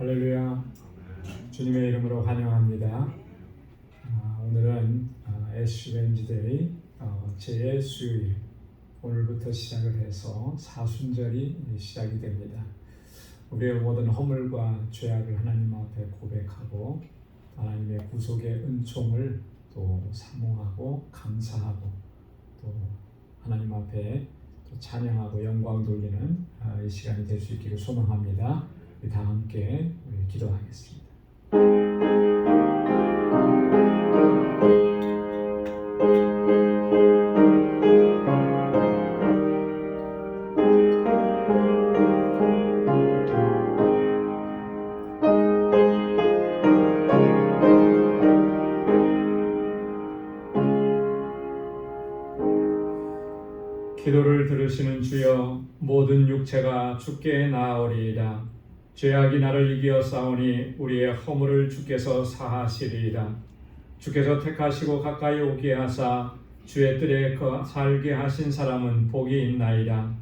할렐루야. 주님의 이름으로 환영합니다. 오늘은 애쉬 웬즈데이 제 수요일, 오늘부터 시작을 해서 사순절이 시작이 됩니다. 우리의 모든 허물과 죄악을 하나님 앞에 고백하고 하나님의 구속의 은총을 또 사모하고 감사하고 또 하나님 앞에 또 찬양하고 영광 돌리는 이 시간이 될 수 있기를 소망합니다. 우리 다 함께 기도하겠습니다. 기도를 들으시는 주여, 모든 육체가 주께 나아오리이다. 죄악이 나를 이기어 싸우니 우리의 허물을 주께서 사하시리이다. 주께서 택하시고 가까이 오게 하사 주의 뜰에 살게 하신 사람은 복이 있나이다.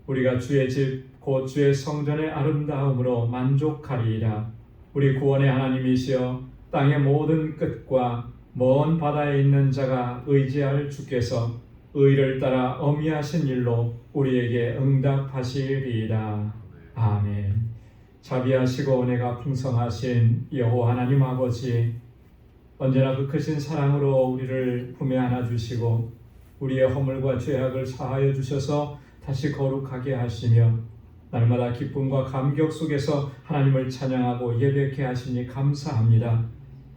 우리가 주의 집 곧 주의 성전의 아름다움으로 만족하리이다. 우리 구원의 하나님이시여, 땅의 모든 끝과 먼 바다에 있는 자가 의지할 주께서 의를 따라 어미하신 일로 우리에게 응답하시리이다. 아멘. 자비하시고 은혜가 풍성하신 여호와 하나님 아버지, 언제나 그 크신 사랑으로 우리를 품에 안아주시고 우리의 허물과 죄악을 사하여 주셔서 다시 거룩하게 하시며 날마다 기쁨과 감격 속에서 하나님을 찬양하고 예배케 하시니 감사합니다.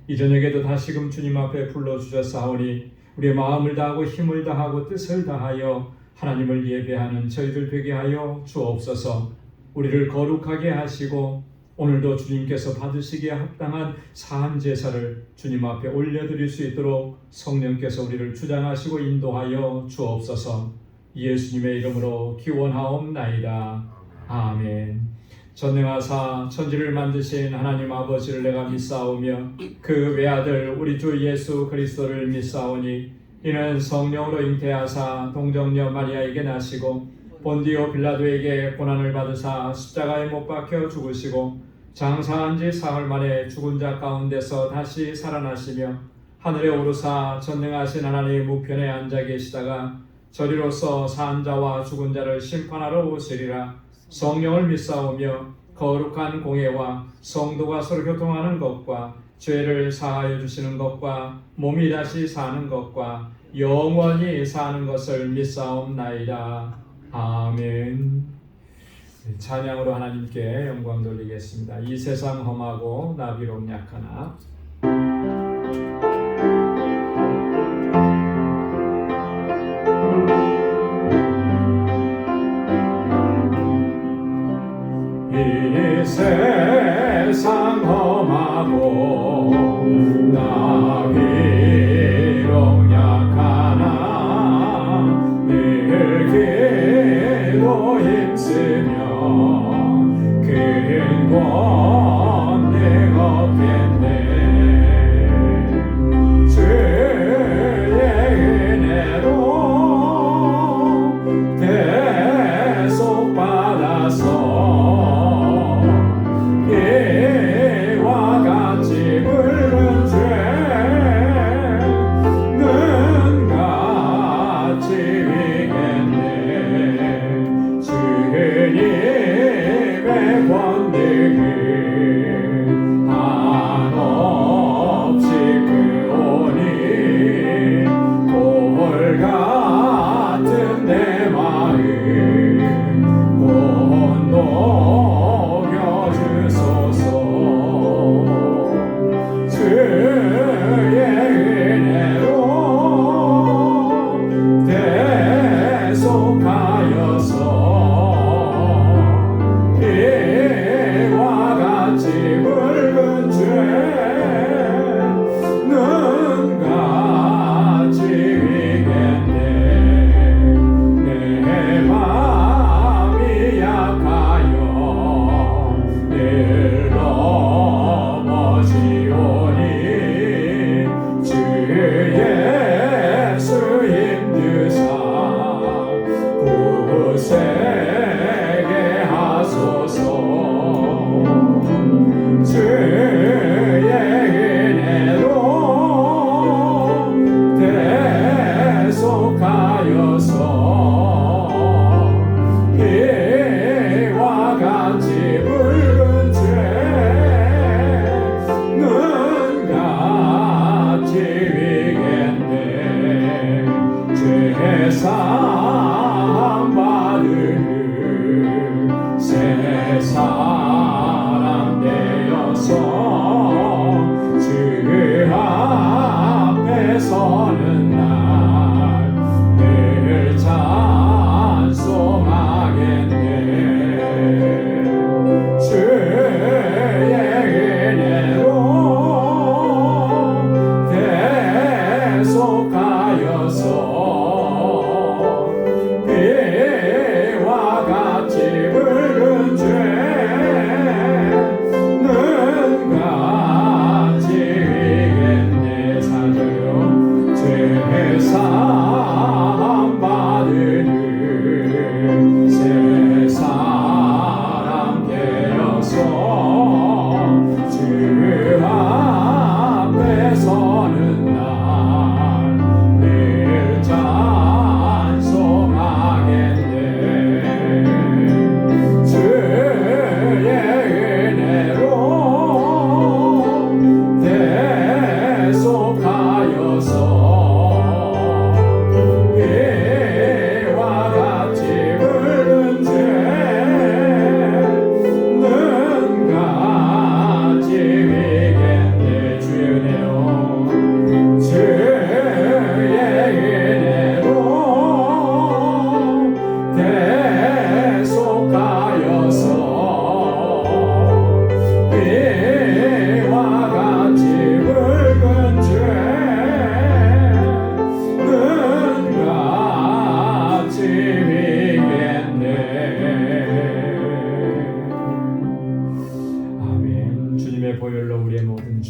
이 저녁에도 다시금 주님 앞에 불러주셨사오니 우리의 마음을 다하고 힘을 다하고 뜻을 다하여 하나님을 예배하는 저희들 되게 하여 주옵소서. 우리를 거룩하게 하시고 오늘도 주님께서 받으시기에 합당한 사한 제사를 주님 앞에 올려드릴 수 있도록 성령께서 우리를 주장하시고 인도하여 주옵소서. 예수님의 이름으로 기원하옵나이다. 아멘. 전능하사 천지를 만드신 하나님 아버지를 내가 믿사오며 그 외아들 우리 주 예수 그리스도를 믿사오니 이는 성령으로 잉태하사 동정녀 마리아에게 나시고 본디오 빌라도에게 고난을 받으사 십자가에 못 박혀 죽으시고 장사한 지 사흘 만에 죽은 자 가운데서 다시 살아나시며 하늘에 오르사 전능하신 하나님 우편에 앉아 계시다가 저리로서 산 자와 죽은 자를 심판하러 오시리라. 성령을 믿사오며 거룩한 공예와 성도가 서로 교통하는 것과 죄를 사하여 주시는 것과 몸이 다시 사는 것과 영원히 사는 것을 믿사옵나이다. 아멘. 찬양으로 하나님께 영광 돌리겠습니다. 이 세상 험하고 나비록 약하나 이 세상 험하고 나비록 약하나 늘 기도 힘쓰며 큰 권능 얻겠네. 주의 은혜로 대속 받아서 늘 넘어지오니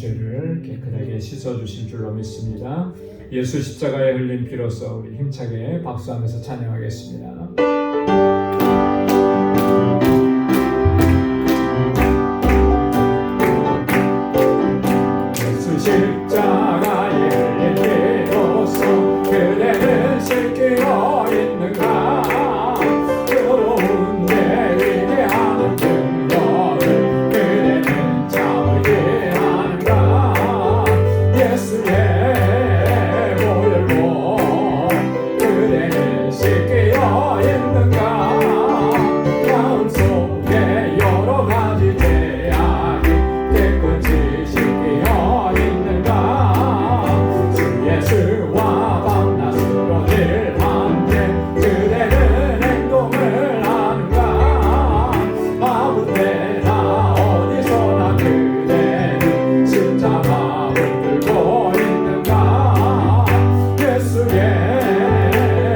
죄를 깨끗하게 씻어주신 줄로 믿습니다. 예수 십자가에 흘린 피로써 우리 힘차게 박수하면서 찬양하겠습니다. 예수 십자가에 흘린 피로써 그대는 새끼어 있는가 더러운데 위대한 능력을 그대는 참게 하는가 예수의 보혈로 그대는 씻겨 있는가 마음속에 여러 가지 죄악이 깨끗이 씻겨 있는가 주 예수와 밤낮으로 늘 함께 그대는 행동을 하는가 아무 때나 어디서나 그대는 십자가 붙들고 있는가 예수의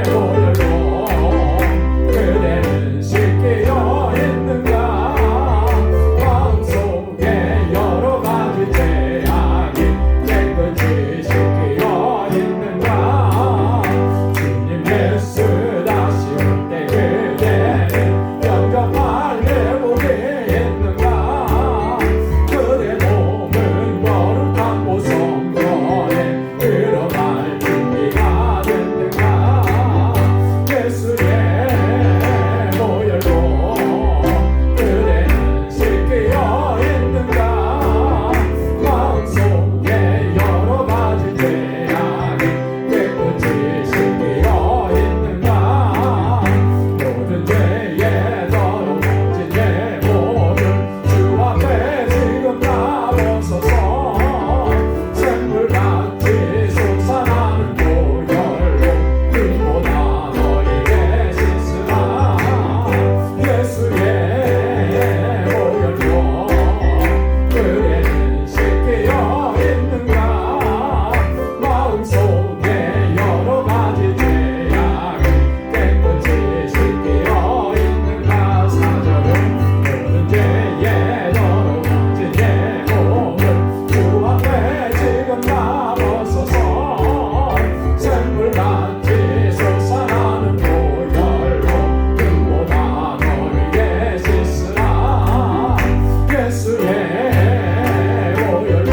보혈로 그대는 씻겨 있는가 마음속에 여러 가지 죄악이 깨끗이 씻겨 있는가 주님 예수 다시 올 때 그대는 영접할 내복이 있는가 그대 몸은 거룩한 보성전에 들어갈 준비가 됐는가 예수의 보혈로 그대는 씻겨 있는가 마음속에 여러 가지 죄악이 깨끗이 씻겨 있는가 모든 죄에 더러워진 내 몸을 주 앞에 지금 다 벗어서 샘물같이 솟아나는 보혈로 눈보다 너에게 씻으라 예수의 보혈로 그대는 씻겨 있는가 마음속에 여러 가지 죄악이 깨끗이 씻겨 있는가 사절은 모든 죄에 더러워진 내 몸을 주 앞에 지금 다 벗어서 샘물같이 솟아나는 보혈로 눈보다 너에게 씻으라 예수의 보혈로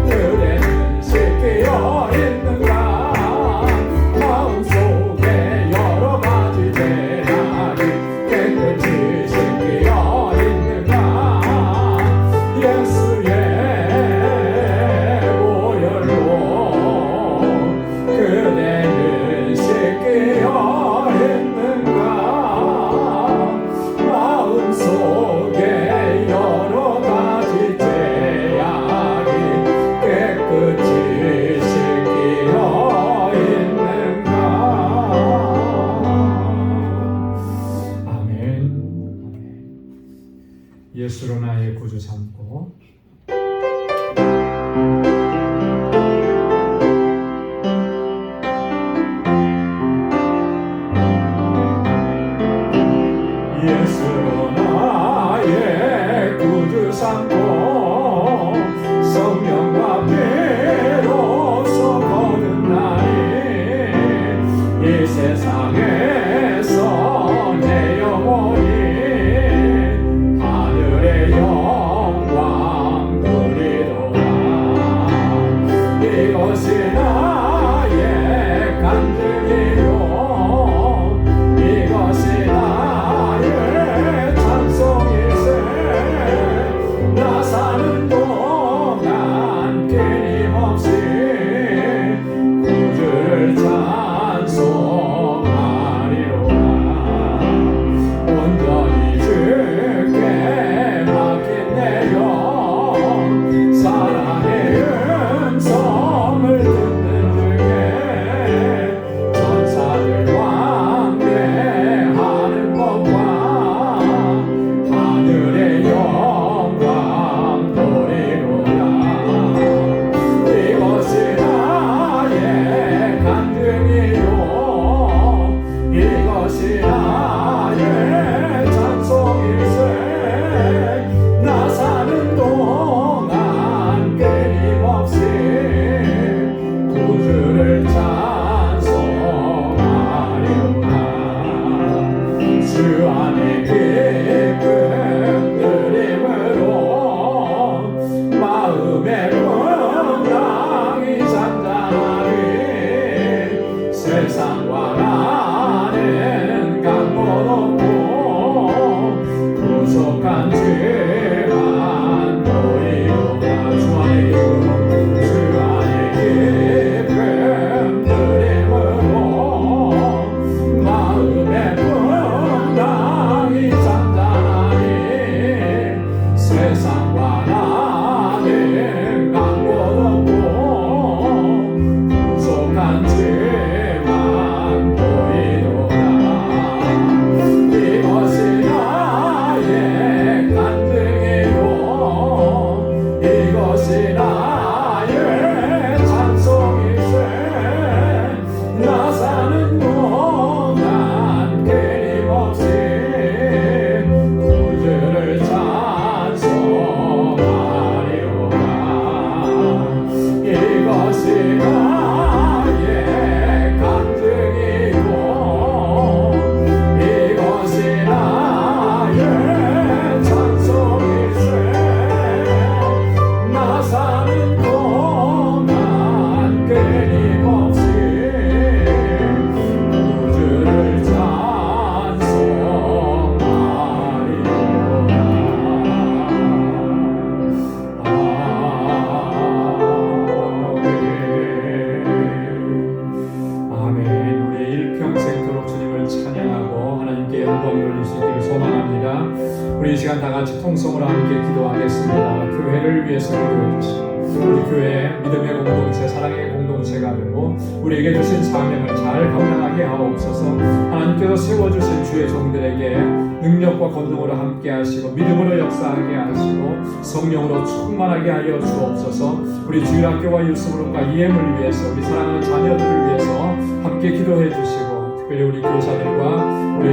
그대는 씻겨 있는가 마음속에 여러 가지 죄악이 깨끗이 씻겨 있는가 예수의 보혈로 그대는 씻겨 있는가 마음속에 여러 가지 죄악이 깨끗이 씻겨 있는가 아멘. 예수로 나의 구주 삼고 예수로 나의 구주 삼고 성령과 피로써 거듭나니 이 세상에서 내 영혼이 하늘의 영광 누리도다 이것이 나의 간증이요 이것이 나의 찬송일세 나 사는 동안 끊임없이 구주를 찬송하리로다 온전히 주께 맡긴 내 영 사랑의 음성을 듣는 우리 교회 믿음의 공동체, 사랑의 공동체가 되고 우리에게 주신 사명을 잘 감당하게 하옵소서. 하나님께서 세워주신 주의 종들에게 능력과 권능으로 함께 하시고 믿음으로 역사하게 하시고 성령으로 충만하게 하여 주옵소서. 우리 주일학교와 유스그룹과 EM을 위해서, 우리 사랑하는 자녀들을 위해서 함께 기도해 주시고, 특별히 우리 교사들과 우리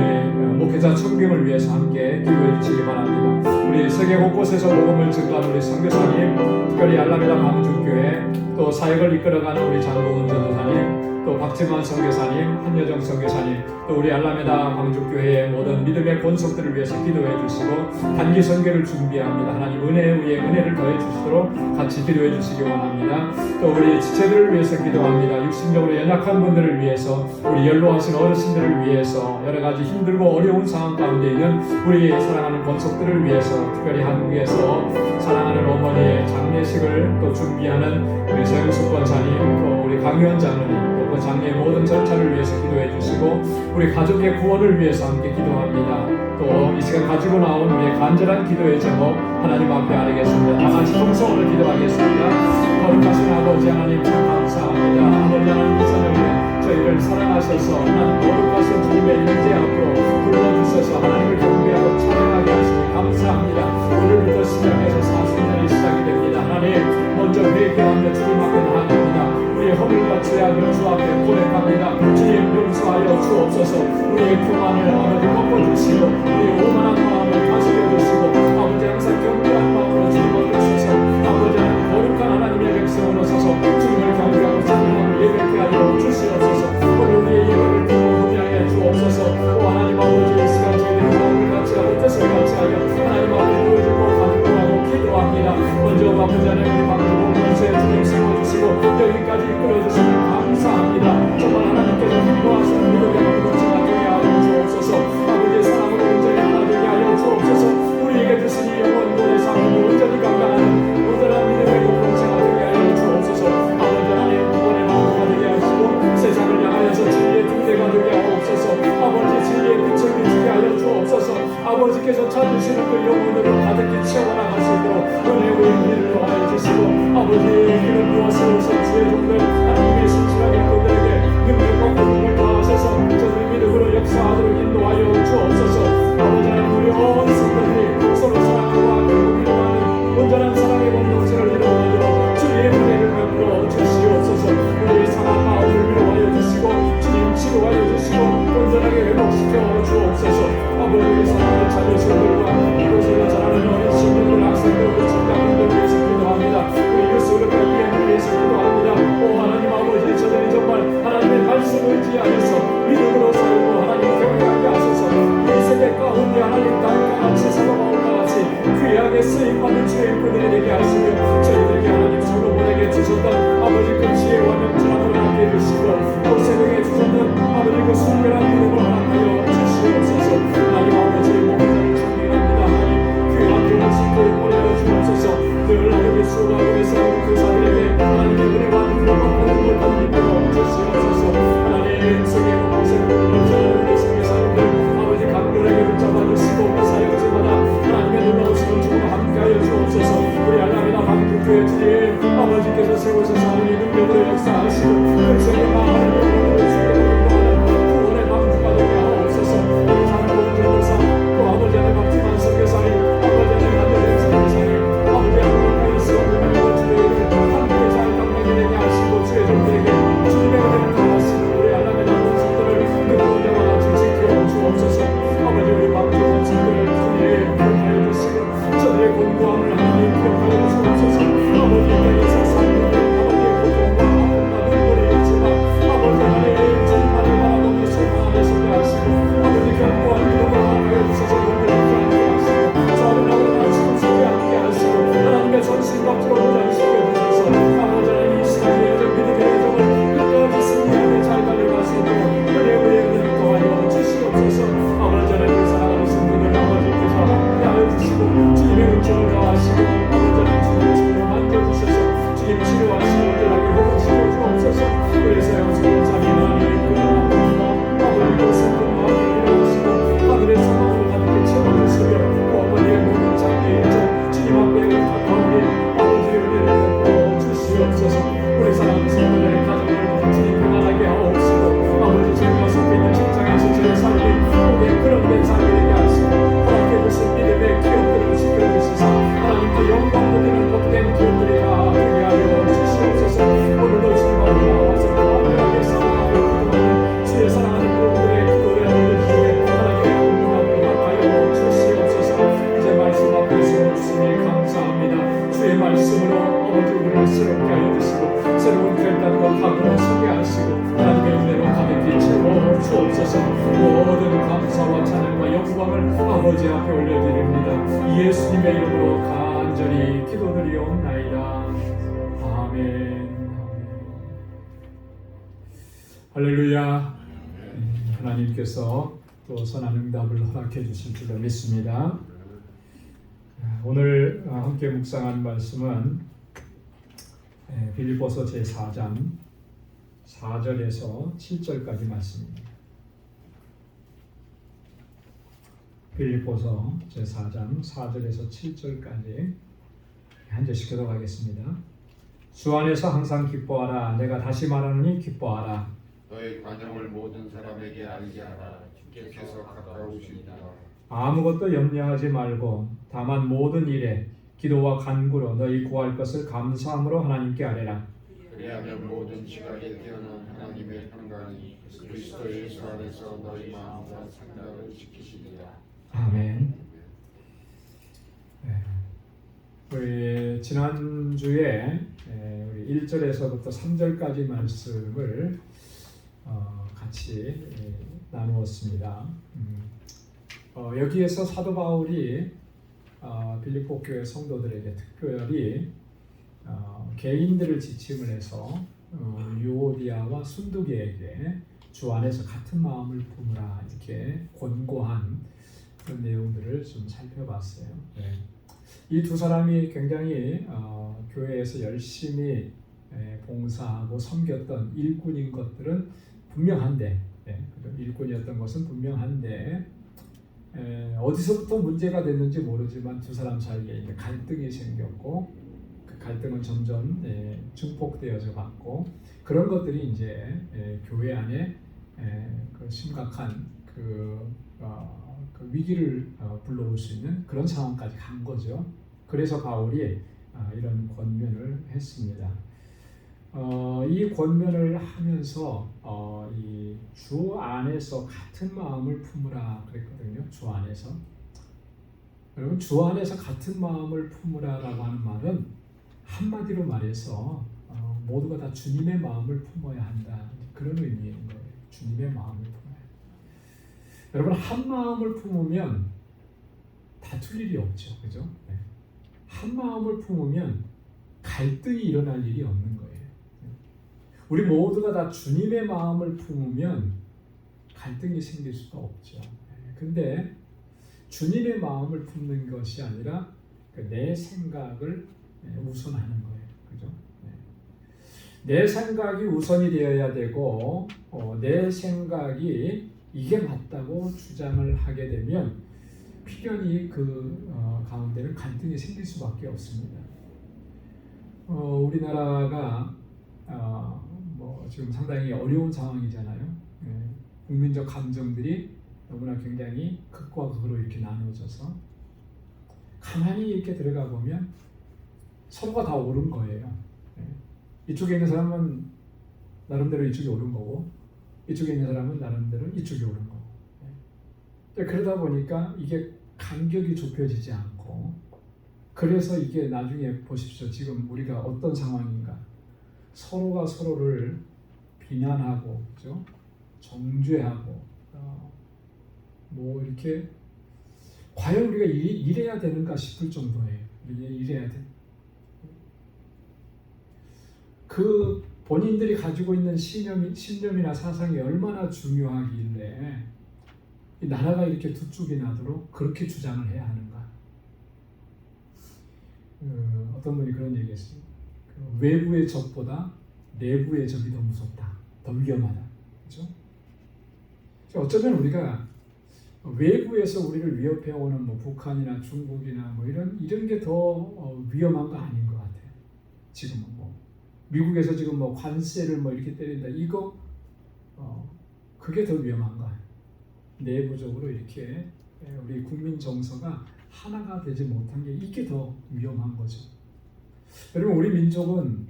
목회자 청빙을 위해서 함께 기도해 주시기 바랍니다. 우리 세계 곳곳에서 복음을 증거하는 우리 선교사님, 특별히 알라메다 광주교회, 또 사역을 이끌어가는 우리 장동훈 전도사님, 또 박진만 선교사님, 한여정 선교사님, 또 우리 알라메다 광주교회의 모든 믿음의 권속들을 위해서 기도해 주시고 단기 선교를 준비합니다. 하나님 은혜 위에 은혜를 더해 주시도록 같이 기도해 주시기 원합니다. 또 우리 지체들을 위해서 기도합니다. 육신적으로 연약한 분들을 위해서, 우리 연로하신 어르신들을 위해서, 여러 가지 힘들고 어려운 상황 가운데 있는 우리 사랑하는 권속들을 위해서, 특별히 한국에서 사랑하는 어머니의 장례식을 또 준비하는 우리 서영숙 권사님, 또 우리 강유원 장로님, 또 그 장례의 모든 절차를 위해서 기도해 주시고 우리 가족의 구원을 위해서 함께 기도합니다. 또 이 시간 가지고 나온 우리의 간절한 기도의 제목 하나님 앞에 아뢰겠습니다. 다 같이 통성으로 기도하겠습니다. 거룩하신 아버지 하나님 참 감사합니다. 아버지 하나님 이 저녁에 저희를 사랑하셔서 하나님 거룩하신 주님의 임재 앞으로 불러주셔서 하나님을 경배하고 찬양하게 하시니 감사합니다. 오늘부터 시작해서 40년이 시작이 됩니다. 하나님 먼저 회개하며 주님 앞에 나아갑니다. 우리의 허물과 죄악을 주 앞에 고백합니다. 주님 용서하여 주옵소서. 우리의 교만을 아버지 꺾어주시고 우리의 오만한 마음을 다스려주시고 아버지 항상 경배한 마음으로 주님 앞에 서서 아버지 하나님 거룩한 하나님의 백성으로 서서 주님을 경배하고 찬양하고 예배케 하여 주시옵소서. 오늘 우리의 예배를 듣고 흠양해 주옵소서. 또 하나님 아버지 이 시간 저희들의 마음을 같이 하고 뜻을 같이 하여 하나님 앞에 보여주고 간구하고 기도합니다. 먼저 아버지 하나님 우리 방주고 권세에 주님 세워주시고 여기까지 이끌어주시니 감사합니다. 정말 하나님께서 기뻐하시는 믿음의 공동체가 되게 하여 주옵소서. 아버지의 사랑으로 온전히 하나 되게 하여 주옵소서. 우리에게 주시니 영원권의 사랑으로 온전히 감당하는 온전한 믿음의 공동체가 되게 하여 주옵소서. 아버지 하나님 구원의 마음가 되게 하시고 세상을 향하여서 진리의 등대가 되게 하옵소서. 아버지 진리의 빛을 비추게 하여 주옵소서. 아버지께서 찾으시는 그 영혼으로 가득히 채워나가시도록 은혜의 일을 더하여 주시고 아버지 이를 무엇으로서 주의 종들 하나님의 신실하게 그들에게 능력과 권능을 다하셔서 저들의 믿음으로 역사하도록 인도하여 주옵소서. 아버지 하나님 우리 온 성도들이 서로 사랑하고 아끼고 위로하는 온전한 사랑의 공동체를 이루어내도록 주의 은혜를 베풀어 주시옵소서. 우리의 상한 마음을 위로하여 주시고 주님 치료하여 주시고 온전하게 회복시켜 주옵소서. 아버지 우리 사랑하는 자녀들과 이곳에 자라는 어린 신령들 학생들 우리 청장님들 위해서 기도합니다. 우리 유수그룹과 EM을 위해서 기도합니다. 오 하나님 아버지 저들이 정말 하나님의 말씀을 의지하여서 믿음으로 살고 하나님 경외하게 하소서. 이 세대 가운데 하나님 땅과 같이 사도바울과 같이 귀하게 쓰임받는 주의 인권들이 되게 하시며 저희들에게 하나님 솔로몬에게 주셨던 아버지 그 지혜와 명철함을 함께 해주시고 또 새벽에 주셨던 아버지 그 순결한 믿음을 허락하여 주시옵소서. 하나님 아버지의 목표를 준비합니다. 하나님 귀한 교육신들을 보내어 주옵소서. 늘 하나님의 수고하고 계시는 교사들에게 하나님의 은혜와 능력과 권능을 덧입혀 주시옵소서. 하나님 세계 곳곳에 넘쳐나는 우리 선교사님들 아버지 각별하게 붙잡아 주시고 그 사역지마다 하나님의 놀라우신 주님과 함께하여 주옵소서. 우리 알라메다 광주교회 주님 아버지께서 세우셔서 하나님의 능력으로 역사하시고 그 세계 많은 영혼을 주님으로 구원의 방주가 되게 하옵소서. 우리 장로군 전도사 또 아버지 하나님 박지만 선교사님 아버지 하나님 한여정 선교사님 아버지 하나님 수업을 주님을 함께 잘 감당이 되게 하시고 주의 종들에게 주님의 은혜를 더하시고 우리 알라메다 권속들을 능력으로 잡아 지켜 주옵소서. 아버지 우리 방주 권속들을 주님 기억하여 주시고 저들의 공부함을 하나님 기억하여 주옵소서. 아버지 이 땅에서 사는 아버지의 고통과 아픔과 눈물이 있지만 아버지 아버지 앞에 올려드립니다. 예수님의 이름으로 간절히 기도드리옵나이다. 아멘. 할렐루야. 하나님께서 또 선한 응답을 허락해 주실 줄로 믿습니다. 오늘 함께 묵상한 말씀은 빌립보서 제4장 4절에서 7절까지 말씀입니다. 빌립보서 제4장 4절에서 7절까지 한 절씩 기도하겠습니다. 주 안에서 항상 기뻐하라. 내가 다시 말하노니 기뻐하라. 너의 관용을 모든 사람에게 알게 하라. 주께서 가까우시니라. 아무것도 염려하지 말고 다만 모든 일에 기도와 간구로 너희 구할 것을 감사함으로 하나님께 아뢰라. 그리하면 모든 지각에 태어난 하나님의 평강이 그리스도 예수 안에서 너희 마음과 생각을 지키시리라. 아멘. 우리 지난주에 우리 1절에서부터 3절까지 말씀을 같이 나누었습니다. 여기에서 사도 바울이 빌립보 교회 성도들에게 특별히 개인들을 지침을 해서 유오디아와 순두계에게 주 안에서 같은 마음을 품으라 이렇게 권고한 그런 내용들을 좀 살펴봤어요. 이 두 사람이 굉장히 교회에서 열심히 봉사하고 섬겼던 일꾼인 것들은 분명한데, 일꾼이었던 것은 분명한데 어디서부터 문제가 됐는지 모르지만 두 사람 사이에 이제 갈등이 생겼고 그 갈등은 점점 증폭되어져 갔고 그런 것들이 이제 교회 안에 그 심각한 그 위기를 불러올 수 있는 그런 상황까지 간 거죠. 그래서 바울이 이런 권면을 했습니다. 이 권면을 하면서 이 주 안에서 같은 마음을 품으라 그랬거든요. 주 안에서. 여러분 주 안에서 같은 마음을 품으라라고 하는 말은 한마디로 말해서 모두가 다 주님의 마음을 품어야 한다. 그런 의미인 거예요. 주님의 마음을 품어야 한다. 여러분 한 마음을 품으면 다툴 일이 없죠. 그죠? 한 마음을 품으면 갈등이 일어날 일이 없는 거예요. 우리 모두가 다 주님의 마음을 품으면 갈등이 생길 수가 없죠. 근데 주님의 마음을 품는 것이 아니라 내 생각을 우선하는 거예요. 그죠? 내 생각이 우선이 되어야 되고 내 생각이 이게 맞다고 주장을 하게 되면 필연히 그 가운데는 갈등이 생길 수밖에 없습니다. 우리나라가 지금 상당히 어려운 상황이잖아요. 국민적 감정들이 너무나 굉장히 극과 극으로 이렇게 나누어져서 가만히 이렇게 들어가 보면 서로가 다 옳은 거예요. 이쪽에 있는 사람은 나름대로 이쪽이 옳은 거고 이쪽에 있는 사람은 나름대로 이쪽이 옳은 거고 그러다 보니까 이게 간격이 좁혀지지 않고 그래서 이게 나중에 보십시오. 지금 우리가 어떤 상황인가 서로가 서로를 비난하고 그죠? 정죄하고 이렇게 과연 우리가 이래야 되는가 싶을 정도예요. 이래야 돼. 그 본인들이 가지고 있는 신념이나 사상이 얼마나 중요하길래 이 나라가 이렇게 두 쪽이 나도록 그렇게 주장을 해야 하는가? 어떤 분이 그런 얘기했어요. 외부의 적보다 내부의 적이 더 무섭다, 더 위험하다. 그렇죠? 어쩌면 우리가 외부에서 우리를 위협해오는 북한이나 중국이나 이런 게 더 위험한 거 아닌 것 같아요. 지금은 미국에서 지금 관세를 이렇게 때린다. 이거 그게 더 위험한 거 아니에요. 내부적으로 이렇게 우리 국민 정서가 하나가 되지 못한 게 이게 더 위험한 거죠. 여러분 우리 민족은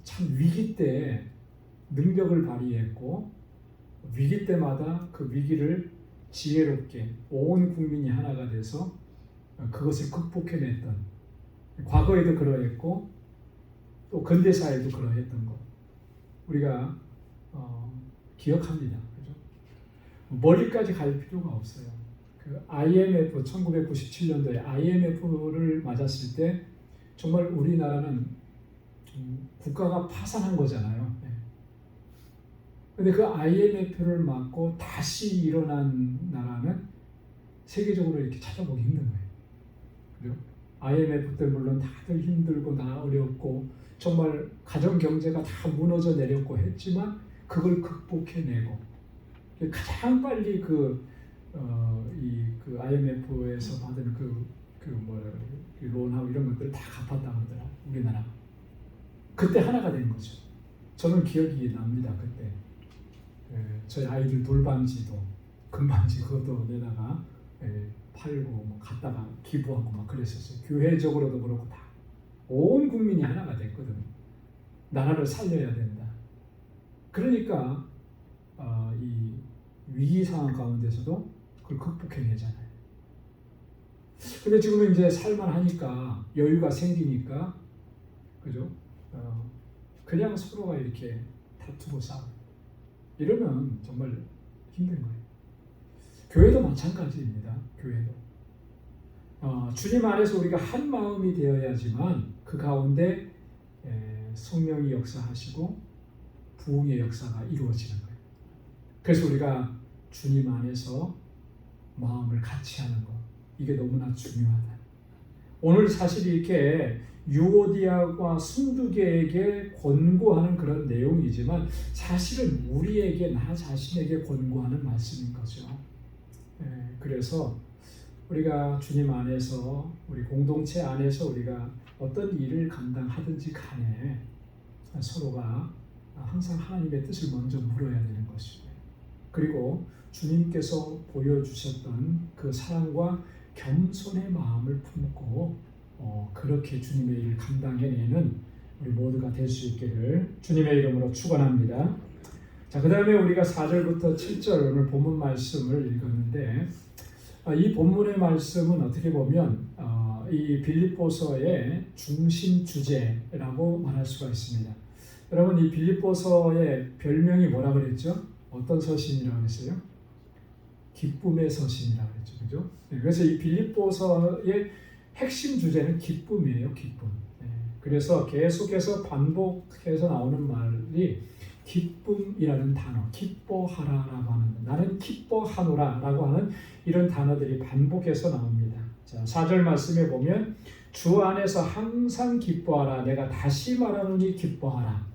참 위기 때 능력을 발휘했고 위기 때마다 그 위기를 지혜롭게 온 국민이 하나가 돼서 그것을 극복해냈던 과거에도 그러했고 또 근대사에도 그러했던 것 우리가 기억합니다. 그죠? 멀리까지 갈 필요가 없어요. 그 IMF 1997년도에 IMF를 맞았을 때 정말 우리나라는 국가가 파산한 거잖아요. 근데 그 IMF를 맞고 다시 일어난 나라는 세계적으로 이렇게 찾아보기 힘든 거예요. 그래요? IMF 때 물론 다들 힘들고 다 어렵고 정말 가정 경제가 다 무너져 내렸고 했지만 그걸 극복해내고 가장 빨리 그 IMF에서 받은 론하고 이런 것들을 다 갚았다 그러더라 우리나라. 그때 하나가 된 거죠. 저는 기억이 납니다 그때. 저희 아이들 돌반지도 금반지 그것도 내다가 팔고 뭐 갖다가 기부하고 막 그랬었어요. 교회적으로도 그렇고 다 온 국민이 하나가 됐거든요. 나라를 살려야 된다. 그러니까 이 위기 상황 가운데서도 그걸 극복해내잖아요. 근데 지금은 이제 살만하니까 여유가 생기니까 그죠? 그냥 서로가 이렇게 다투고 싸우고 이러면 정말 힘든 거예요. 교회도 마찬가지입니다. 교회도 주님 안에서 우리가 한 마음이 되어야지만 그 가운데 성령이 역사하시고 부흥의 역사가 이루어지는 거예요. 그래서 우리가 주님 안에서 마음을 같이 하는 것 이게 너무나 중요하다. 오늘 사실 이렇게 유오디아와 순두계에게 권고하는 그런 내용이지만 사실은 우리에게 나 자신에게 권고하는 말씀인 거죠. 그래서 우리가 주님 안에서 우리 공동체 안에서 우리가 어떤 일을 감당하든지 간에 서로가 항상 하나님의 뜻을 먼저 물어야 되는 것이고요. 그리고 주님께서 보여주셨던 그 사랑과 겸손의 마음을 품고 그렇게 주님의 일을 감당해내는 우리 모두가 될 수 있기를 주님의 이름으로 축원합니다. 자, 그 다음에 우리가 4절부터 7절 오늘 본문 말씀을 읽었는데 이 본문의 말씀은 어떻게 보면 이 빌립보서의 중심 주제라고 말할 수가 있습니다. 여러분 이 빌립보서의 별명이 뭐라 그랬죠? 어떤 서신이라고 했어요? 기쁨의 서신이라고 했죠. 그죠? 그래서 이 빌립보서의 핵심 주제는 기쁨이에요. 기쁨. 그래서 계속해서 반복해서 나오는 말이 기쁨이라는 단어, 기뻐하라라고 하는, 나는 기뻐하노라라고 하는 이런 단어들이 반복해서 나옵니다. 자, 4절 말씀에 보면 주 안에서 항상 기뻐하라. 내가 다시 말하노니 기뻐하라.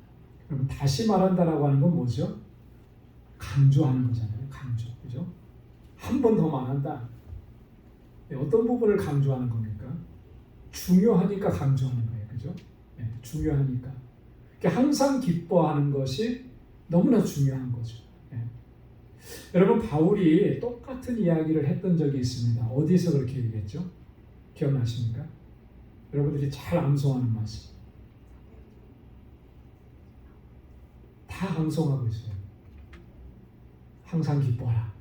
그럼 다시 말한다라고 하는 건 뭐죠? 강조하는 거잖아요. 강조, 그죠? 한 번 더 말한다. 어떤 부분을 강조하는 겁니까? 중요하니까 강조하는 거예요, 그죠? 중요하니까. 항상 기뻐하는 것이 너무나 중요한 거죠. 여러분 바울이 똑같은 이야기를 했던 적이 있습니다. 어디서 그렇게 얘기했죠? 기억나십니까? 여러분들이 잘 암송하는 말씀. 다 암송하고 있어요. 항상 기뻐하라.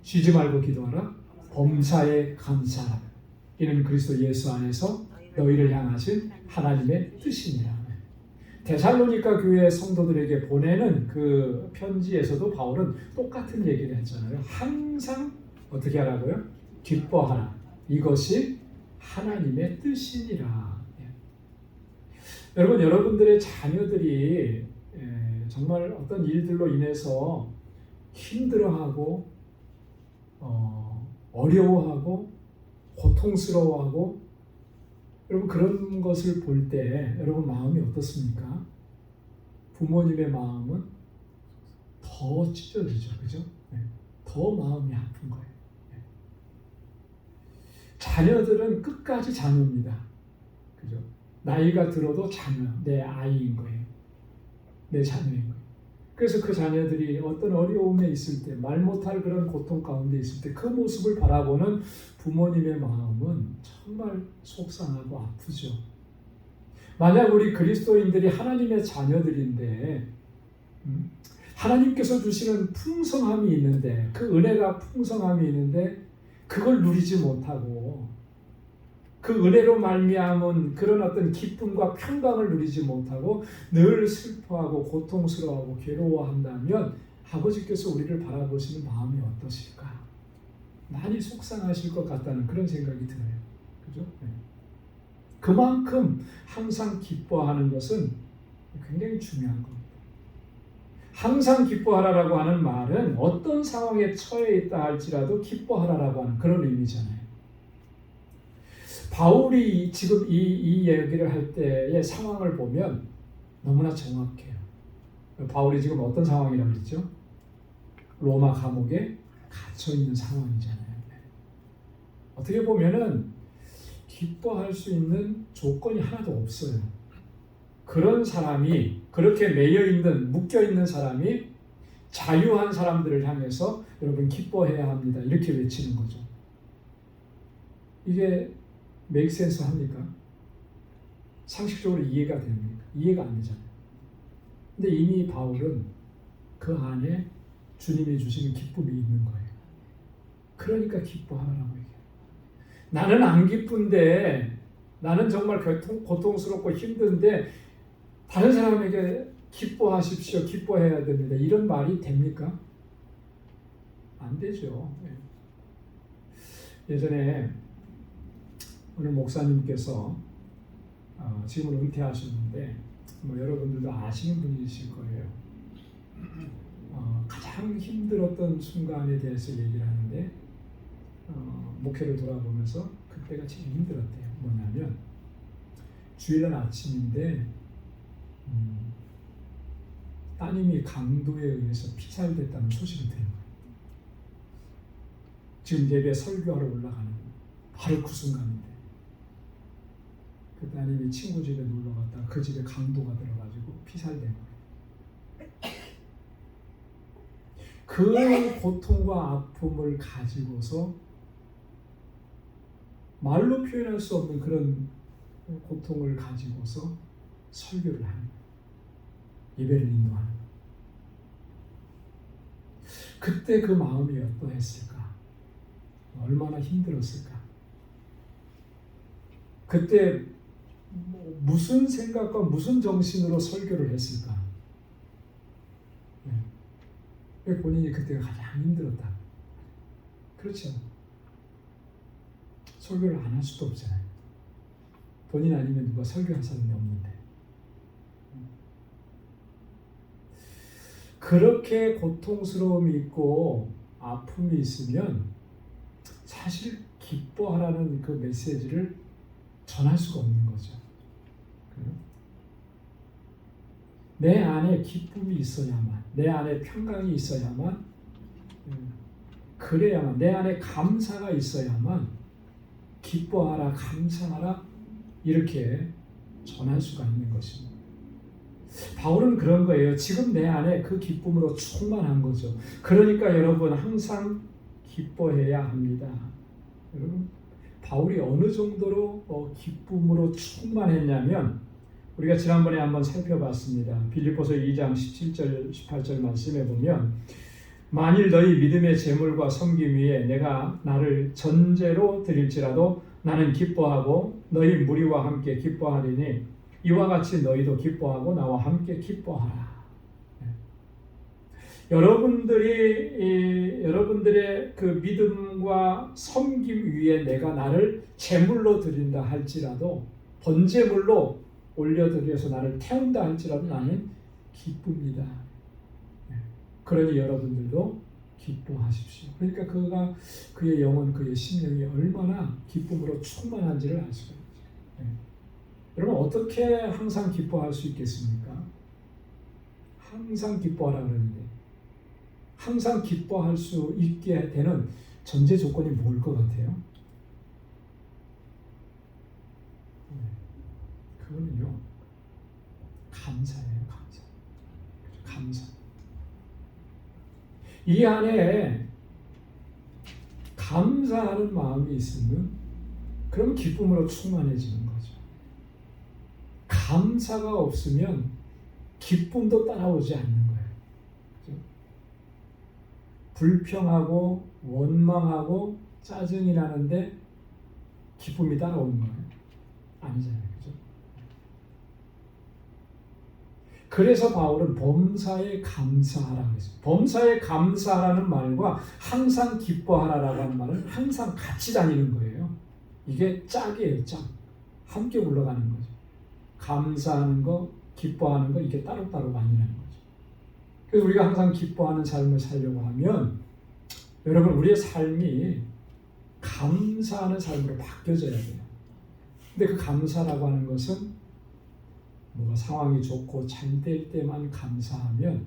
쉬지 말고 기도하라. 범사에 감사하라. 이는 그리스도 예수 안에서 너희를 향하신 하나님의 뜻이니라. 데살로니가 교회 성도들에게 보내는 그 편지에서도 바울은 똑같은 얘기를 했잖아요. 항상 어떻게 하라고요? 기뻐하라. 이것이 하나님의 뜻이니라. 여러분, 여러분들의 자녀들이 정말 어떤 일들로 인해서 힘들어하고 어려워하고 고통스러워하고 여러분 그런 것을 볼 때 여러분 마음이 어떻습니까? 부모님의 마음은 더 찢어지죠, 그죠? 더 마음이 아픈 거예요. 자녀들은 끝까지 자녀입니다, 그죠? 나이가 들어도 자녀, 내 아이인 거예요, 내 자녀인 거예요. 그래서 그 자녀들이 어떤 어려움에 있을 때, 말 못할 그런 고통 가운데 있을 때 그 모습을 바라보는 부모님의 마음은 정말 속상하고 아프죠. 만약 우리 그리스도인들이 하나님의 자녀들인데 하나님께서 주시는 풍성함이 있는데 그 은혜가 풍성함이 있는데 그걸 누리지 못하고 그 은혜로 말미암은 그런 어떤 기쁨과 평강을 누리지 못하고 늘 슬퍼하고 고통스러워하고 괴로워한다면 아버지께서 우리를 바라보시는 마음이 어떠실까? 많이 속상하실 것 같다는 그런 생각이 들어요. 그죠? 네. 그만큼 항상 기뻐하는 것은 굉장히 중요한 겁니다. 항상 기뻐하라라고 하는 말은 어떤 상황에 처해 있다 할지라도 기뻐하라라고 하는 그런 의미잖아요. 바울이 지금 이 얘기를 할 때의 상황을 보면 너무나 정확해요. 바울이 지금 어떤 상황이라고 그랬죠? 로마 감옥에 갇혀 있는 상황이잖아요. 어떻게 보면은 기뻐할 수 있는 조건이 하나도 없어요. 그런 사람이, 그렇게 매여 있는, 묶여 있는 사람이 자유한 사람들을 향해서 여러분 기뻐해야 합니다, 이렇게 외치는 거죠. 이게 make sense 합니까? 상식적으로 이해가 됩니까? 이해가 안 되잖아요. 근데 이미 바울은 그 안에 주님이 주시는 기쁨이 있는 거예요. 그러니까 기뻐하라고 얘기해요. 나는 안 기쁜데, 나는 정말 고통스럽고 힘든데 다른 사람에게 기뻐하십시오, 기뻐해야 됩니다, 이런 말이 됩니까? 안 되죠. 예전에 오늘 목사님께서 지금은 은퇴하셨는데 여러분들도 아시는 분이실 거예요. 가장 힘들었던 순간에 대해서 얘기를 하는데 목회를 돌아보면서 그때가 제일 힘들었대요. 뭐냐면 주일날 아침인데 따님이 강도에 의해서 피살됐다는 소식을 들은 거예요. 지금 예배 설교하러 올라가는 바로 그 순간인데 그 따님이 친구 집에 놀러 갔다가 그 집에 강도가 들어가지고 피살된 거예요. 그 고통과 아픔을 가지고서 말로 표현할 수 없는 그런 고통을 가지고서 설교를 하는 거예요. 예배를 인도하는 거예요. 그때 그 마음이 어떠했을까? 얼마나 힘들었을까? 그때 무슨 생각과 무슨 정신으로 설교를 했을까? 왜 본인이 그때가 가장 힘들었다? 그렇죠. 설교를 안 할 수도 없잖아요. 본인 아니면 누가 설교할 사람이 없는데. 그렇게 고통스러움이 있고 아픔이 있으면 사실 기뻐하라는 그 메시지를 전할 수가 없는 거죠. 내 안에 기쁨이 있어야만, 내 안에 평강이 있어야만, 그래야만, 내 안에 감사가 있어야만 기뻐하라, 감사하라 이렇게 전할 수가 있는 것입니다. 바울은 그런 거예요. 지금 내 안에 그 기쁨으로 충만한 거죠. 그러니까 여러분 항상 기뻐해야 합니다. 여러분 바울이 어느 정도로 기쁨으로 충만했냐면 우리가 지난번에 한번 살펴봤습니다. 빌립보서 2장 17절 18절 말씀에 보면 만일 너희 믿음의 재물과 섬김 위에 내가 나를 전제로 드릴지라도 나는 기뻐하고 너희 무리와 함께 기뻐하리니 이와 같이 너희도 기뻐하고 나와 함께 기뻐하라. 여러분들의 그 믿음과 섬김 위에 내가 나를 제물로 드린다 할지라도 번제물로 올려드려서 나를 태운다 할지라도 나는 기쁩니다. 그러니 여러분들도 기뻐하십시오. 그러니까 그의 영혼, 그의 심령이 얼마나 기쁨으로 충만한지를 알 수가 있죠. 여러분 어떻게 항상 기뻐할 수 있겠습니까? 항상 기뻐하라 그러는데 항상 기뻐할 수 있게 되는 전제 조건이 뭘 것 같아요? 그거는요 감사예요. 감사. 이 안에 감사하는 마음이 있으면 그럼 기쁨으로 충만해지는 거죠. 감사가 없으면 기쁨도 따라오지 않는 거예요. 그렇죠? 불평하고 원망하고 짜증이 나는데 기쁨이 따라오는 거예요? 아니잖아요. 그죠? 그래서 바울은 범사에 감사하라고 했어요. 범사에 감사하라는 말과 항상 기뻐하라라고 하는 말은 항상 같이 다니는 거예요. 이게 짝이에요, 짝. 함께 굴러가는 거죠. 감사하는 거, 기뻐하는 거, 이게 따로따로 나뉘는 거죠. 그래서 우리가 항상 기뻐하는 삶을 살려고 하면 여러분, 우리의 삶이 감사하는 삶으로 바뀌어져야 돼요. 근데 그 감사라고 하는 것은 뭐가 상황이 좋고 잘 될 때만 감사하면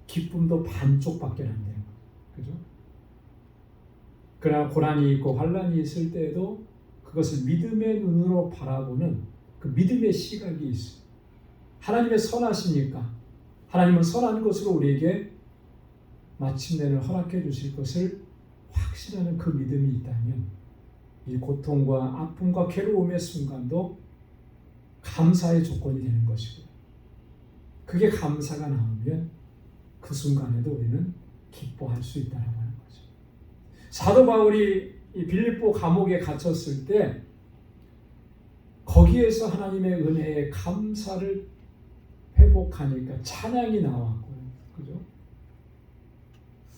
기쁨도 반쪽밖에 안 돼요. 그죠? 그러나 고난이 있고 환난이 있을 때에도 그것을 믿음의 눈으로 바라보는 그 믿음의 시각이 있어요. 하나님의 선하시니까 하나님은 선한 것으로 우리에게 마침내는 허락해 주실 것을 확신하는 그 믿음이 있다면 이 고통과 아픔과 괴로움의 순간도 감사의 조건이 되는 것이고요. 그게 감사가 나오면 그 순간에도 우리는 기뻐할 수 있다는 거죠. 사도 바울이 이 빌립보 감옥에 갇혔을 때 거기에서 하나님의 은혜에 감사를 회복하니까 찬양이 나왔고요. 그죠?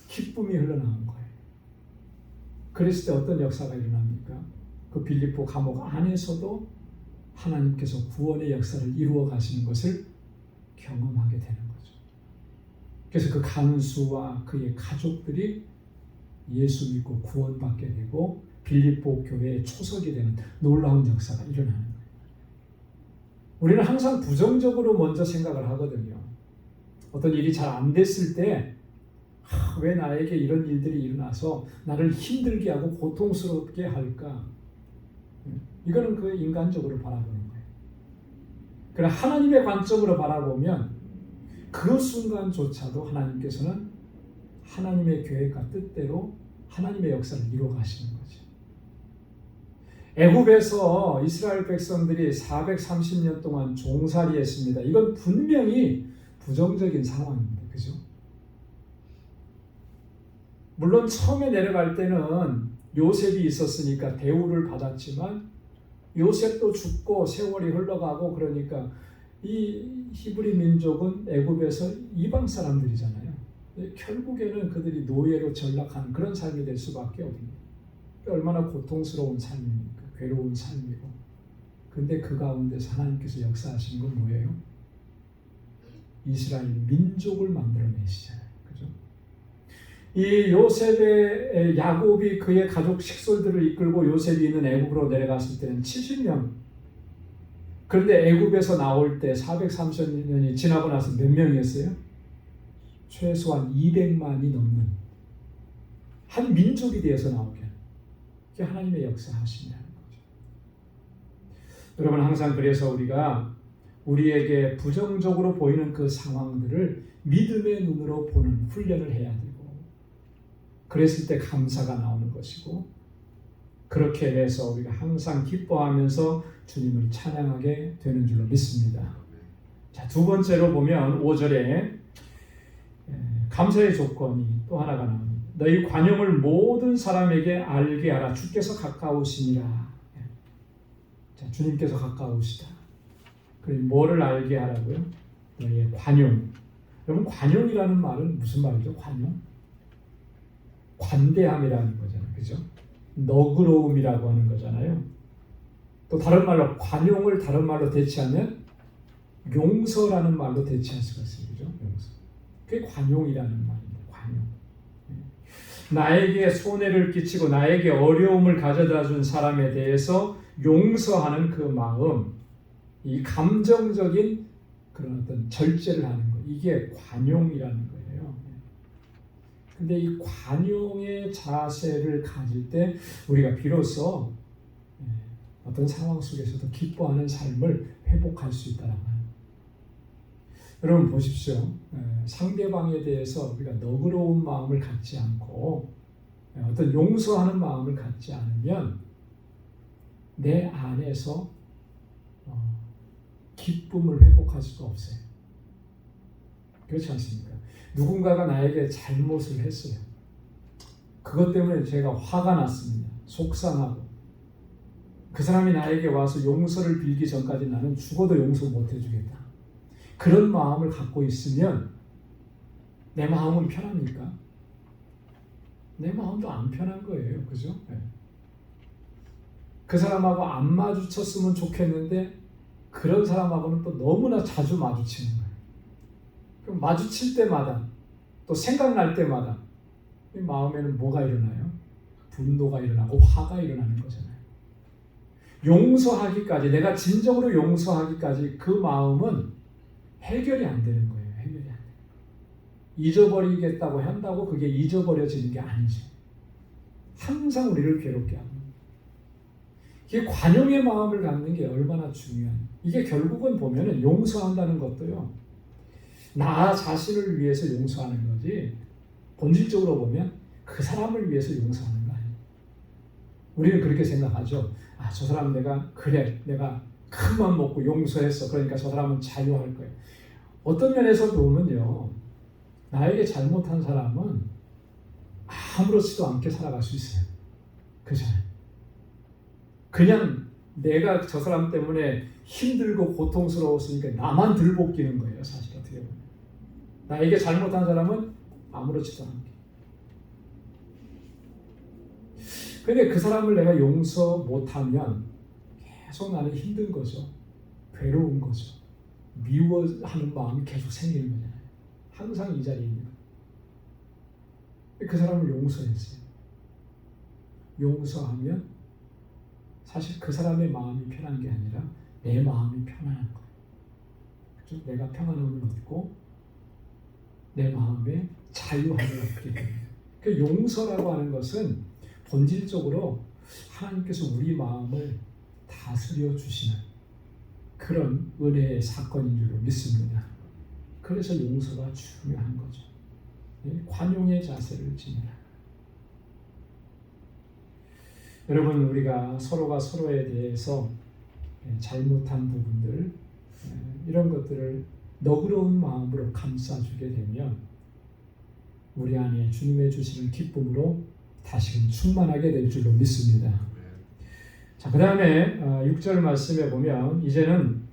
기쁨이 흘러나온 거예요. 그랬을 때 어떤 역사가 일어납니까? 그 빌립보 감옥 안에서도 하나님께서 구원의 역사를 이루어 가시는 것을 경험하게 되는 거죠. 그래서 그 간수와 그의 가족들이 예수 믿고 구원받게 되고 빌립보 교회의 초석이 되는 놀라운 역사가 일어나는 거예요. 우리는 항상 부정적으로 먼저 생각을 하거든요. 어떤 일이 잘 안 됐을 때 왜 나에게 이런 일들이 일어나서 나를 힘들게 하고 고통스럽게 할까? 이거는 그 인간적으로 바라보는 거예요. 그러나 하나님의 관점으로 바라보면 그 순간조차도 하나님께서는 하나님의 계획과 뜻대로 하나님의 역사를 이루어 가시는 거죠. 애굽에서 이스라엘 백성들이 430년 동안 종살이했습니다. 이건 분명히 부정적인 상황입니다. 그죠? 물론 처음에 내려갈 때는 요셉이 있었으니까 대우를 받았지만 요셉도 죽고 세월이 흘러가고 그러니까 이 히브리 민족은 애굽에서 이방 사람들이잖아요. 결국에는 그들이 노예로 전락하는 그런 삶이 될 수밖에 없는 거예요. 얼마나 고통스러운 삶입니까? 괴로운 삶이고. 근데 그 가운데서 하나님께서 역사하시는 건 뭐예요? 이스라엘 민족을 만들어내시잖아요. 그죠? 이 요셉의 야곱이 그의 가족 식솔들을 이끌고 요셉이 있는 애굽으로 내려갔을 때는 70명. 그런데 애굽에서 나올 때 430년이 지나고 나서 몇 명이었어요? 최소한 200만이 넘는 한 민족이 되어서 나오게. 그게 하나님의 역사하심이라는 거죠. 여러분, 항상 그래서 우리가 우리에게 부정적으로 보이는 그 상황들을 믿음의 눈으로 보는 훈련을 해야 되고, 그랬을 때 감사가 나오는 것이고, 그렇게 해서 우리가 항상 기뻐하면서 주님을 찬양하게 되는 줄로 믿습니다. 자, 두 번째로 보면 5절에 감사의 조건이 또 하나가 나옵니다. 너희 관용을 모든 사람에게 알게 하라. 주께서 가까우시니라. 자, 주님께서 가까우시다. 그럼 뭐를 알게 하라고요? 너희의 관용. 여러분, 관용이라는 말은 무슨 말이죠? 관용? 관대함이라는 거잖아요. 그죠? 너그러움이라고 하는 거잖아요. 또 다른 말로 관용을 다른 말로 대체하면 용서라는 말로 대체할 수가 있어요. 그죠? 용서. 그게 관용이라는 말입니다. 관용. 나에게 손해를 끼치고 나에게 어려움을 가져다 준 사람에 대해서 용서하는 그 마음, 이 감정적인 그런 어떤 절제를 하는 것, 이게 관용이라는 거예요. 근데 이 관용의 자세를 가질 때 우리가 비로소 어떤 상황 속에서도 기뻐하는 삶을 회복할 수 있다는 거예요. 여러분 보십시오. 상대방에 대해서 우리가 너그러운 마음을 갖지 않고 어떤 용서하는 마음을 갖지 않으면 내 안에서 기쁨을 회복할 수가 없어요. 그렇지 않습니까? 누군가가 나에게 잘못을 했어요. 그것 때문에 제가 화가 났습니다. 속상하고. 그 사람이 나에게 와서 용서를 빌기 전까지 나는 죽어도 용서 못 해주겠다. 그런 마음을 갖고 있으면 내 마음은 편합니까? 내 마음도 안 편한 거예요. 그죠? 네. 그 사람하고 안 마주쳤으면 좋겠는데 그런 사람하고는 또 너무나 자주 마주치는 거예요. 그럼 마주칠 때마다 또 생각날 때마다 이 마음에는 뭐가 일어나요? 분노가 일어나고 화가 일어나는 거잖아요. 용서하기까지, 내가 진정으로 용서하기까지 그 마음은 해결이 안 되는 거예요. 해결이 안 돼요. 잊어버리겠다고 한다고 그게 잊어버려지는 게 아니죠. 항상 우리를 괴롭게 합니다. 이게 관용의 마음을 갖는 게 얼마나 중요한, 이게 결국은 보면은 용서한다는 것도요, 나 자신을 위해서 용서하는 거지, 본질적으로 보면 그 사람을 위해서 용서하는 거 아니에요. 우리는 그렇게 생각하죠. 아, 저 사람 내가 큰 맘 먹고 용서했어. 그러니까 저 사람은 자유할 거예요. 어떤 면에서 보면요, 나에게 잘못한 사람은 아무렇지도 않게 살아갈 수 있어요. 그렇잖아요. 그냥 내가 저 사람 때문에 힘들고 고통스러웠으니까 나만 들볶이는 거예요. 사실 어떻게 보면. 나에게 잘못한 사람은 아무렇지도 않게. 근데 그 사람을 내가 용서 못하면 계속 나는 힘든 거죠. 괴로운 거죠. 미워하는 마음이 계속 생기는 거잖아요. 항상 이 자리에 있는 거예요. 그 사람을 용서했어요. 용서하면 사실 그 사람의 마음이 편한 게 아니라 내 마음이 편안한 거예요. 그렇죠? 내가 평안함을 얻고 내 마음에 자유함을 얻게 됩니다. 그 용서라고 하는 것은 본질적으로 하나님께서 우리 마음을 다스려 주시는 그런 은혜의 사건인 줄로 믿습니다. 그래서 용서가 중요한 거죠. 관용의 자세를 지니라. 여러분, 우리가 서로가 서로에 대해서 잘못한 부분들, 이런 것들을 너그러운 마음으로 감싸주게 되면 우리 안에 주님의 주시는 기쁨으로 다시금 충만하게 될 줄로 믿습니다. 자, 그 다음에 6절 말씀에 보면 이제는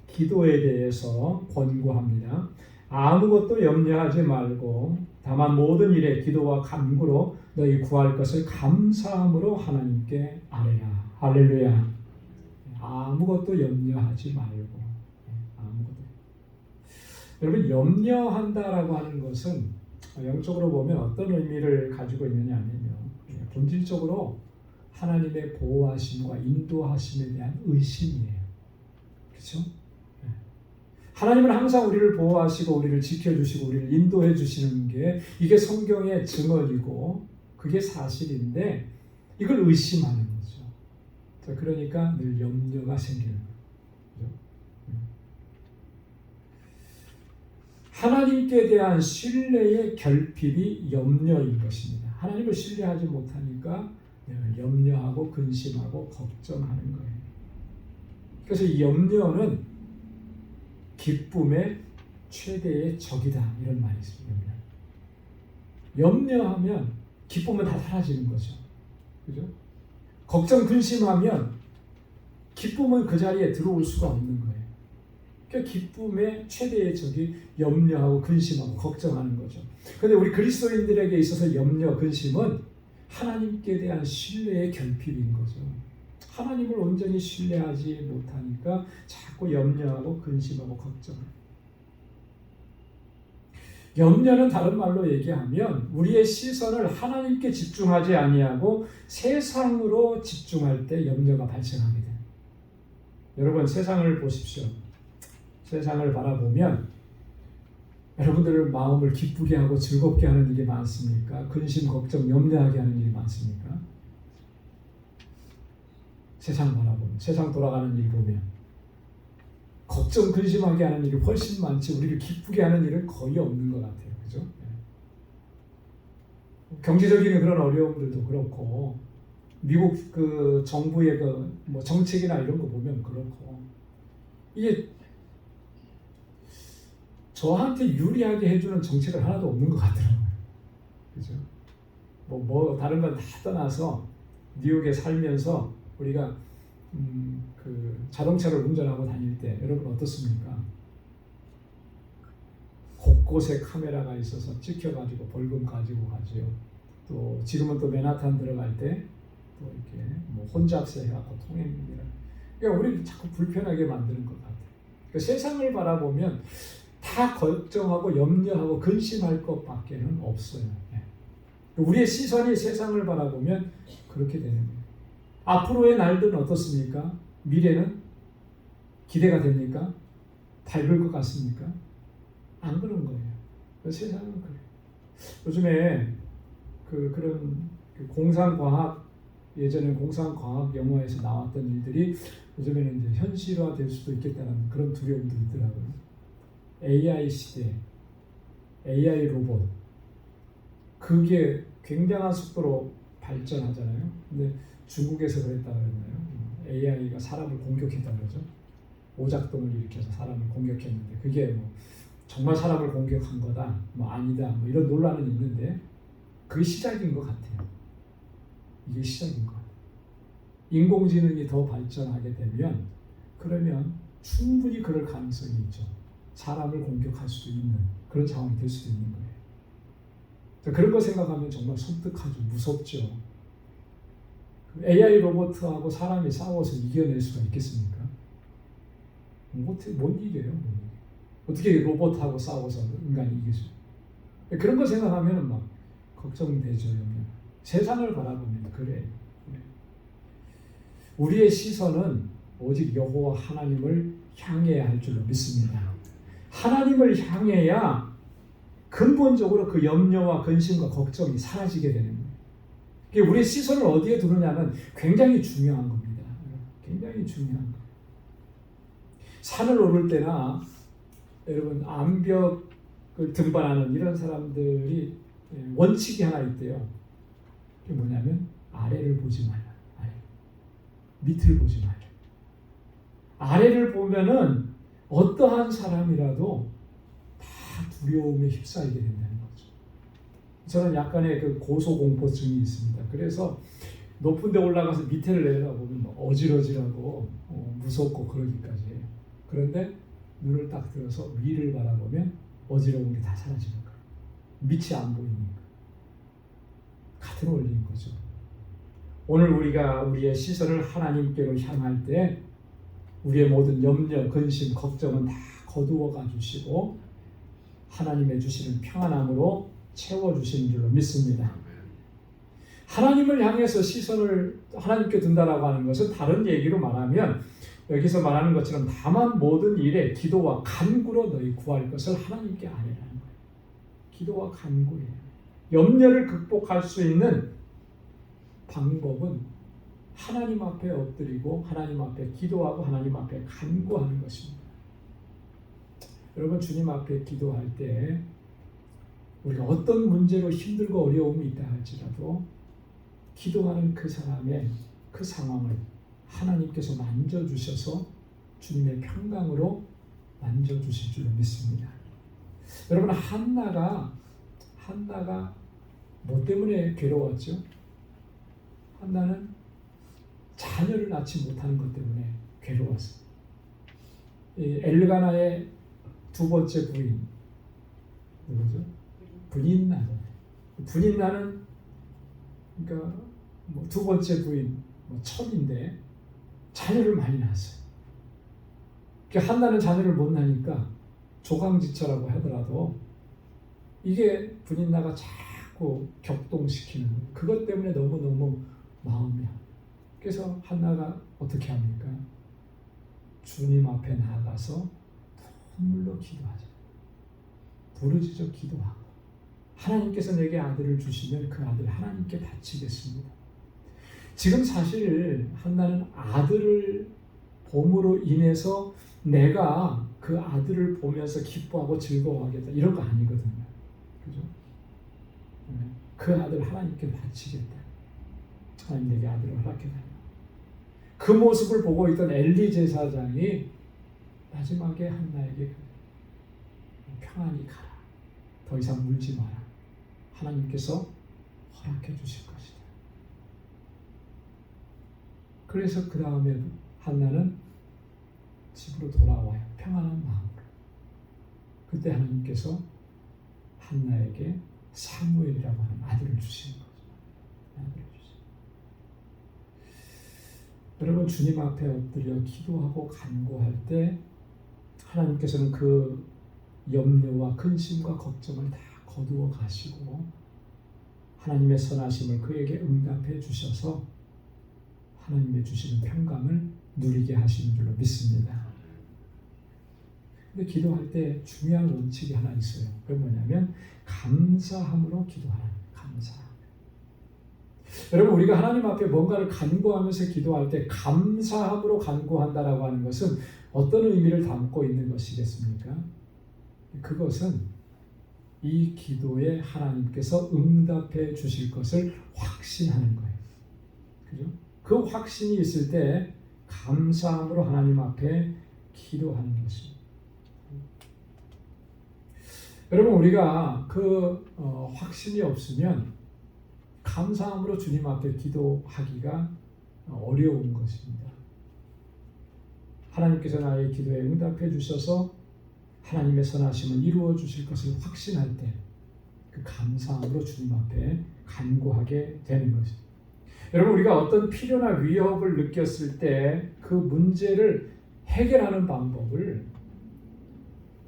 기도에 대해서 권고합니다. 아무것도 염려하지 말고 다만 모든 일에 기도와 간구로 너희 구할 것을 감사함으로 하나님께 아뢰라. 할렐루야. 아무것도 염려하지 말고. 아무것도. 여러분, 염려한다라고 하는 것은 영적으로 보면 어떤 의미를 가지고 있느냐 하면요, 본질적으로 하나님의 보호하심과 인도하심에 대한 의심이에요. 그렇죠? 하나님은 항상 우리를 보호하시고 우리를 지켜주시고 우리를 인도해 주시는 게 이게 성경의 증언이고 그게 사실인데 이걸 의심하는 거죠. 자, 그러니까 늘 염려가 생기는 거죠. 하나님께 대한 신뢰의 결핍이 염려인 것입니다. 하나님을 신뢰하지 못하니까 염려하고 근심하고 걱정하는 거예요. 그래서 이 염려는 기쁨의 최대의 적이다, 이런 말이 있습니다. 염려하면 기쁨은 다 사라지는 거죠. 그죠? 걱정, 근심하면 기쁨은 그 자리에 들어올 수가 없는 거예요. 그러니까 기쁨의 최대의 적이 염려하고 근심하고 걱정하는 거죠. 그런데 우리 그리스도인들에게 있어서 염려, 근심은 하나님께 대한 신뢰의 결핍인 거죠. 하나님을 온전히 신뢰하지 못하니까 자꾸 염려하고 근심하고 걱정해요. 염려는 다른 말로 얘기하면 우리의 시선을 하나님께 집중하지 아니하고 세상으로 집중할 때 염려가 발생하게 돼요. 여러분, 세상을 보십시오. 세상을 바라보면 여러분들 마음을 기쁘게 하고 즐겁게 하는 일이 많습니까? 근심, 걱정, 염려하게 하는 일이 많습니까? 세상 바라보면, 세상 돌아가는 일 보면 걱정, 근심하게 하는 일이 훨씬 많지 우리를 기쁘게 하는 일은 거의 없는 것 같아요. 그죠? 경제적인 그런 어려움들도 그렇고 미국 그 정부의 그 뭐 정책이나 이런 거 보면 그렇고 이게 저한테 유리하게 해주는 정책은 하나도 없는 것 같더라고요. 그죠? 뭐 다른 건 다 떠나서 뉴욕에 살면서 우리가 그 자동차를 운전하고 다닐 때 여러분 어떻습니까? 곳곳에 카메라가 있어서 찍혀가지고 벌금 가지고 가지요. 또 지금은 또 맨하탄 들어갈 때 또 이렇게 뭐 혼잡세 해갖고 통행이라. 그러니까 우리를 자꾸 불편하게 만드는 것 같아요. 그러니까 세상을 바라보면 다 걱정하고 염려하고 근심할 것밖에는 없어요. 우리의 시선이 세상을 바라보면 그렇게 되는 거예요. 앞으로의 날들은 어떻습니까? 미래는 기대가 됩니까? 밝을 것 같습니까? 안 그런 거예요. 세상은 그래요. 요즘에 그런 공상과학, 예전에 공상과학 영화에서 나왔던 일들이 요즘에는 이제 현실화될 수도 있겠다는 그런 두려움도 있더라고요. AI 시대, AI 로봇, 그게 굉장한 속도로 발전하잖아요. 근데 중국에서 그랬다고 그랬나요? AI가 사람을 공격했다고 그러죠. 오작동을 일으켜서 사람을 공격했는데 그게 뭐 정말 사람을 공격한 거다, 뭐 아니다, 뭐 이런 논란은 있는데 그게 시작인 것 같아요. 이게 시작인 것 같아요. 인공지능이 더 발전하게 되면 그러면 충분히 그럴 가능성이 있죠. 사람을 공격할 수도 있는 그런 상황이 될 수도 있는 거예요. 그런 거 생각하면 정말 섬뜩하죠. 무섭죠. AI 로봇하고 사람이 싸워서 이겨낼 수가 있겠습니까? 못 이겨요. 어떻게 로봇하고 싸워서 인간이 이기죠? 그런 거 생각하면 막 걱정되죠. 세상을 바라보면 그래요. 우리의 시선은 오직 여호와 하나님을 향해야 할 줄로 믿습니다. 하나님을 향해야 근본적으로 그 염려와 근심과 걱정이 사라지게 되는 거예요. 우리의 시선을 어디에 두느냐는 굉장히 중요한 겁니다. 굉장히 중요한 거예요. 산을 오를 때나 여러분 암벽을 등반하는 이런 사람들이 원칙이 하나 있대요. 그게 뭐냐면 아래를 보지 말라. 밑을 보지 말라. 아래를 보면은 어떠한 사람이라도 다 두려움에 휩싸이게 된다는 거죠. 저는 약간의 그 고소공포증이 있습니다. 그래서 높은 데 올라가서 밑에를 내려다보면 어지러지라고 무섭고 그러기까지 해요. 그런데 눈을 딱 들어서 위를 바라보면 어지러운 게 다 사라지는 거예요. 밑이 안 보이니까. 같은 원리인 거죠. 오늘 우리가 우리의 시선을 하나님께로 향할 때 우리의 모든 염려, 근심, 걱정은 다 거두어가 주시고 하나님의 주시는 평안함으로 채워주시는 줄로 믿습니다. 하나님을 향해서 시선을 하나님께 둔다라고 하는 것은 다른 얘기로 말하면 여기서 말하는 것처럼 다만 모든 일에 기도와 간구로 너희 구할 것을 하나님께 아뢰라는 거예요. 기도와 간구예요. 염려를 극복할 수 있는 방법은 하나님 앞에 엎드리고 하나님 앞에 기도하고 하나님 앞에 간구하는 것입니다. 여러분 주님 앞에 기도할 때 우리가 어떤 문제로 힘들고 어려움이 있다 할지라도 기도하는 그 사람의 그 상황을 하나님께서 만져주셔서 주님의 평강으로 만져주실 줄 믿습니다. 여러분 한나가 뭐 때문에 괴로웠죠? 한나는 자녀를 낳지 못하는 것 때문에 괴로웠어요. 엘가나의 두 번째 부인 누구죠? 분인나죠. 분인나는 그러니까 뭐 두 번째 부인 첩인데 자녀를 많이 낳았어요. 한나는 자녀를 못 낳으니까 조강지처라고 하더라도 이게 분인나가 자꾸 격동시키는 그것 때문에 너무너무 마음이 아파요. 그래서 한나가 어떻게 합니까? 주님 앞에 나아가서 눈물로 기도하죠. 부르짖어 기도하고 하나님께서 내게 아들을 주시면 그 아들 하나님께 바치겠습니다. 지금 사실 한나는 아들을 봄으로 인해서 내가 그 아들을 보면서 기뻐하고 즐거워하겠다 이런 거 아니거든요. 그죠? 그 아들 하나님께 바치겠다. 하나님 내게 아들을 허락해달라. 그 모습을 보고 있던 엘리 제사장이 마지막에 한나에게 평안히 가라. 더 이상 울지 마라. 하나님께서 허락해 주실 것이다. 그래서 그 다음에 한나는 집으로 돌아와요. 평안한 마음으로. 그때 하나님께서 한나에게 사무엘이라고 하는 아들을 주신 거죠. 아들을 주신. 여러분 주님 앞에 엎드려 기도하고 간구할 때 하나님께서는 그 염려와 근심과 걱정을 다 거두어 가시고 하나님의 선하심을 그에게 응답해 주셔서 하나님의 주시는 평강을 누리게 하시는 줄로 믿습니다. 근데 기도할 때 중요한 원칙이 하나 있어요. 그게 뭐냐면 감사함으로 기도하라. 감사. 여러분 우리가 하나님 앞에 뭔가를 간구하면서 기도할 때 감사함으로 간구한다라고 하는 것은 어떤 의미를 담고 있는 것이겠습니까? 그것은 이 기도에 하나님께서 응답해 주실 것을 확신하는 거예요. 그죠? 그 확신이 있을 때 감사함으로 하나님 앞에 기도하는 것입니다. 여러분 우리가 그 확신이 없으면 감사함으로 주님 앞에 기도하기가 어려운 것입니다. 하나님께서 나의 기도에 응답해 주셔서 하나님의 선하심을 이루어 주실 것을 확신할 때 그 감사함으로 주님 앞에 간구하게 되는 것입니다. 여러분 우리가 어떤 필요나 위협을 느꼈을 때 그 문제를 해결하는 방법을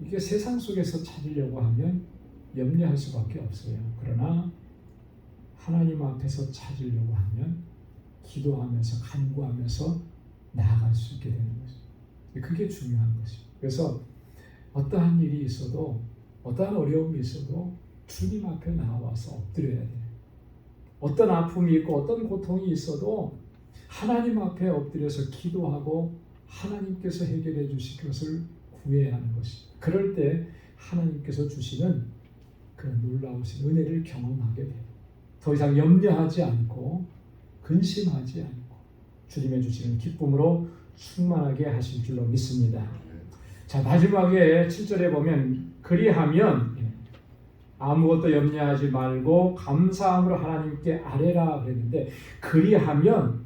이게 세상 속에서 찾으려고 하면 염려할 수밖에 없어요. 그러나 하나님 앞에서 찾으려고 하면 기도하면서 간구하면서 나아갈 수 있게 되는 것입니다. 그게 중요한 것입니다. 그래서 어떠한 일이 있어도 어떠한 어려움이 있어도 주님 앞에 나와서 엎드려야 돼요. 어떤 아픔이 있고 어떤 고통이 있어도 하나님 앞에 엎드려서 기도하고 하나님께서 해결해 주실 것을 구해야 하는 것입니다. 그럴 때 하나님께서 주시는 그 놀라우신 은혜를 경험하게 돼요. 더 이상 염려하지 않고 근심하지 않고 주님의 주시는 기쁨으로 충만하게 하실 줄로 믿습니다. 자, 마지막에 7절에 보면 그리하면 아무것도 염려하지 말고 감사함으로 하나님께 아뢰라 그랬는데 그리하면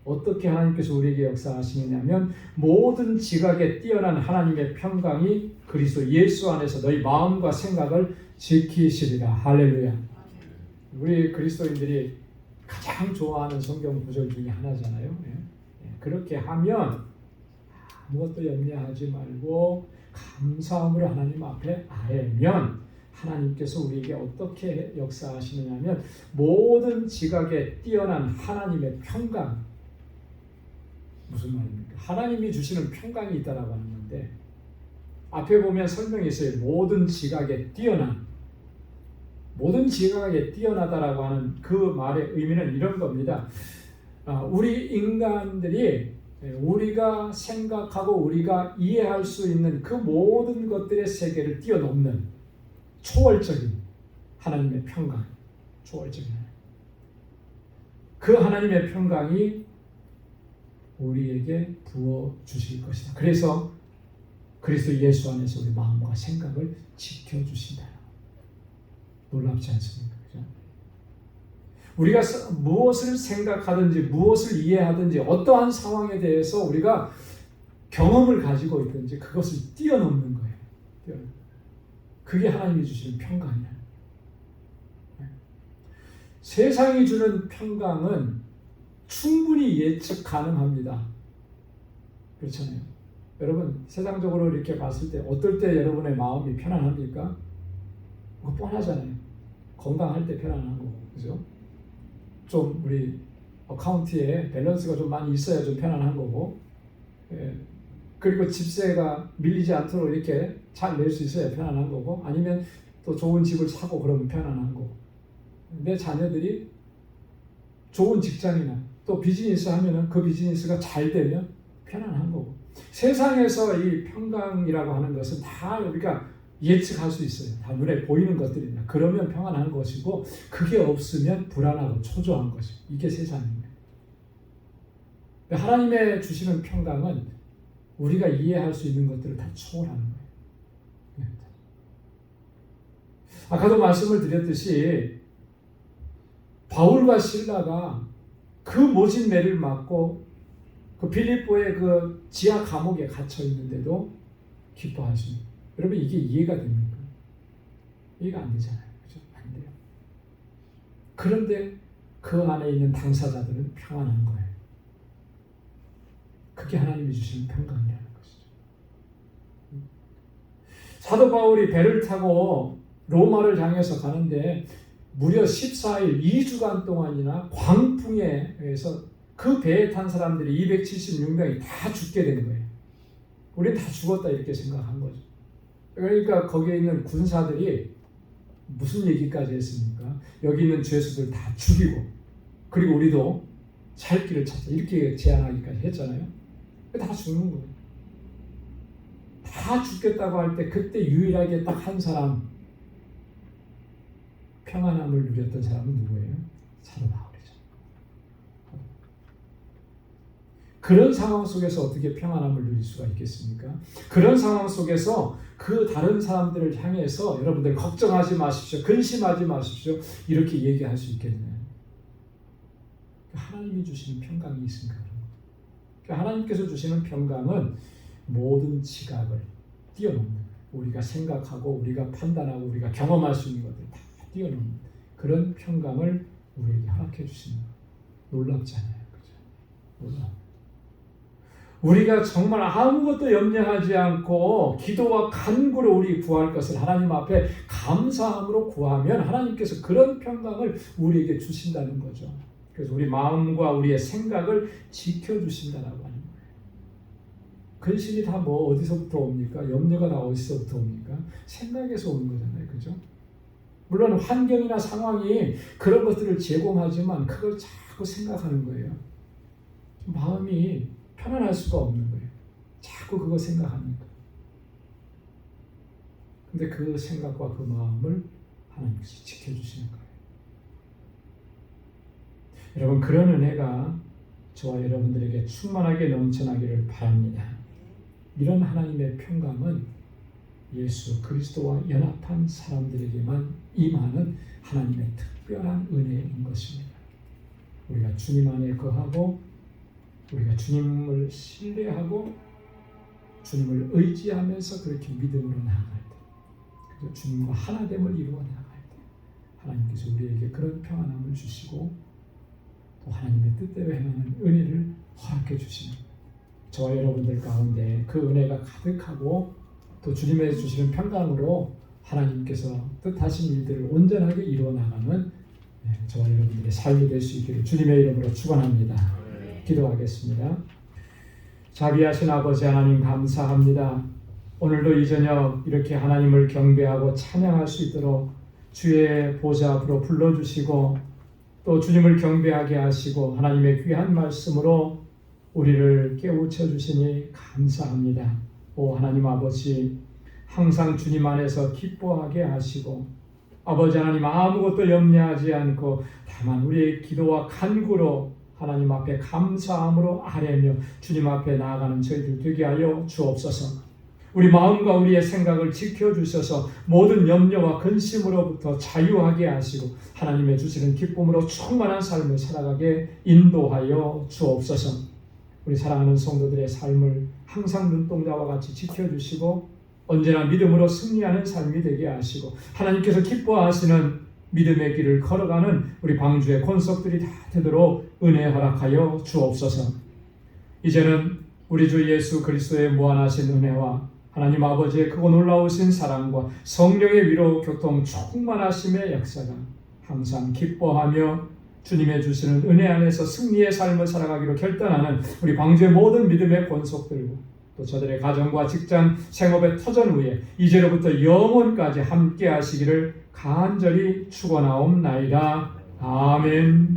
어떻게 하나님께서 우리에게 역사하시느냐면 모든 지각에 뛰어난 하나님의 평강이 그리스도 예수 안에서 너희 마음과 생각을 지키시리라. 할렐루야. 우리 그리스도인들이 가장 좋아하는 성경 구절 중에 하나잖아요. 그렇게 하면 아무것도 염려하지 말고 감사함으로 하나님 앞에 아뢰면 하나님께서 우리에게 어떻게 역사하시느냐면 모든 지각에 뛰어난 하나님의 평강. 무슨 말입니까? 하나님이 주시는 평강이 있다라고 하는 건데 앞에 보면 설명이 있어요. 모든 지각에 뛰어난, 모든 지각에 뛰어나다라고 하는 그 말의 의미는 이런 겁니다. 우리 인간들이 우리가 생각하고 우리가 이해할 수 있는 그 모든 것들의 세계를 뛰어넘는 초월적인 하나님의 평강, 초월적인 하나님. 그 하나님의 평강이 우리에게 부어 주실 것이다. 그래서 그리스도 예수 안에서 우리 마음과 생각을 지켜주신다. 놀랍지 않습니까? 그죠? 우리가 무엇을 생각하든지 무엇을 이해하든지 어떠한 상황에 대해서 우리가 경험을 가지고 있든지 그것을 뛰어넘는 거예요. 그게 하나님이 주시는 평강이에요. 세상이 주는 평강은 충분히 예측 가능합니다. 그렇잖아요. 여러분 세상적으로 이렇게 봤을 때 어떨 때 여러분의 마음이 편안합니까? 그거 뻔하잖아요. 건강할 때 편안한 거고, 그죠? 좀 우리 어카운트에 밸런스가 좀 많이 있어야 좀 편안한 거고, 그리고 집세가 밀리지 않도록 이렇게 잘 낼 수 있어야 편안한 거고, 아니면 또 좋은 집을 사고 그러면 편안한 거고, 내 자녀들이 좋은 직장이나 또 비즈니스 하면은 그 비즈니스가 잘 되면 편안한 거고, 세상에서 이 평강이라고 하는 것은 다 우리가 예측할 수 있어요. 다 눈에 보이는 것들입니다. 그러면 평안한 것이고 그게 없으면 불안하고 초조한 것이고 이게 세상입니다. 하나님의 주시는 평강은 우리가 이해할 수 있는 것들을 다 초월하는 거예요. 아까도 말씀을 드렸듯이 바울과 실라가 그 모진 매를 맞고 그 빌립보의 그 지하 감옥에 갇혀 있는데도 기뻐하십니다. 여러분 이게 이해가 됩니까? 이해가 안 되잖아요. 그죠? 안 돼요. 그런데 그 안에 있는 당사자들은 평안한 거예요. 그게 하나님이 주시는 평강이라는 것이죠. 사도 바울이 배를 타고 로마를 향해서 가는데 무려 14일, 2주간 동안이나 광풍에 의해서 그 배에 탄 사람들이 276명이 다 죽게 된 거예요. 우린 다 죽었다 이렇게 생각한 거죠. 그러니까 거기에 있는 군사들이 무슨 얘기까지 했습니까? 여기 있는 죄수들 다 죽이고 그리고 우리도 살 길을 찾자 이렇게 제안하기까지 했잖아요. 다 죽는 거예요. 다 죽겠다고 할 때 그때 유일하게 딱 한 사람 평안함을 누렸던 사람은 누구예요? 사도 바울이죠. 그런 상황 속에서 어떻게 평안함을 누릴 수가 있겠습니까? 그런 상황 속에서 그 다른 사람들을 향해서 여러분들 걱정하지 마십시오. 근심하지 마십시오. 이렇게 얘기할 수 있겠나요? 하나님이 주시는 평강이 있습니다. 하나님께서 주시는 평강은 모든 지각을 뛰어넘는 우리가 생각하고 우리가 판단하고 우리가 경험할 수 있는 것들 다 뛰어넘는 그런 평강을 우리에게 허락해 주시는 거 놀랍잖아요. 그죠? 놀랍. 우리가 정말 아무것도 염려하지 않고 기도와 간구로 우리 구할 것을 하나님 앞에 감사함으로 구하면 하나님께서 그런 평강을 우리에게 주신다는 거죠. 그래서 우리 마음과 우리의 생각을 지켜주신다라고 하는 거예요. 근심이 다 뭐 어디서부터 옵니까? 염려가 다 어디서부터 옵니까? 생각에서 오는 거잖아요. 그죠? 물론 환경이나 상황이 그런 것들을 제공하지만 그걸 자꾸 생각하는 거예요. 마음이 편안할 수가 없는 거예요. 자꾸 그거 생각하니까. 근데 그 생각과 그 마음을 하나님께서 지켜주시는 거예요. 여러분 그런 은혜가 저와 여러분들에게 충만하게 넘쳐나기를 바랍니다. 이런 하나님의 평강은 예수 그리스도와 연합한 사람들에게만 임하는 하나님의 특별한 은혜인 것입니다. 우리가 주님 안에 거하고 우리가 주님을 신뢰하고 주님을 의지하면서 그렇게 믿음으로 나아갈 때 그래서 주님과 하나됨을 이루어 나아갈 때 하나님께서 우리에게 그런 평안함을 주시고 또 하나님의 뜻대로 행하는 은혜를 허락해 주시는 저와 여러분들 가운데 그 은혜가 가득하고 또 주님의 주시는 평강으로 하나님께서 뜻하신 일들을 온전하게 이루어 나가는 저와 여러분들의 삶이 될 수 있기를 주님의 이름으로 축원합니다. 기도하겠습니다. 자비하신 아버지 하나님 감사합니다. 오늘도 이 저녁 이렇게 하나님을 경배하고 찬양할 수 있도록 주의 보좌 앞으로 불러주시고 또 주님을 경배하게 하시고 하나님의 귀한 말씀으로 우리를 깨우쳐 주시니 감사합니다. 오 하나님 아버지 항상 주님 안에서 기뻐하게 하시고 아버지 하나님 아무것도 염려하지 않고 다만 우리의 기도와 간구로 하나님 앞에 감사함으로 아뢰며 주님 앞에 나아가는 저희들 되게 하여 주옵소서. 우리 마음과 우리의 생각을 지켜주셔서 모든 염려와 근심으로부터 자유하게 하시고 하나님의 주시는 기쁨으로 충만한 삶을 살아가게 인도하여 주옵소서. 우리 사랑하는 성도들의 삶을 항상 눈동자와 같이 지켜주시고 언제나 믿음으로 승리하는 삶이 되게 하시고 하나님께서 기뻐하시는 믿음의 길을 걸어가는 우리 방주의 권속들이 다 되도록 은혜 허락하여 주옵소서. 이제는 우리 주 예수 그리스도의 무한하신 은혜와 하나님 아버지의 크고 놀라우신 사랑과 성령의 위로 교통 충만하심의 역사가 항상 기뻐하며 주님의 주시는 은혜 안에서 승리의 삶을 살아가기로 결단하는 우리 방주의 모든 믿음의 권속들과 또 저들의 가정과 직장, 생업의 터전 위에 이제로부터 영원까지 함께 하시기를 간절히 축원하옵나이다. 아멘.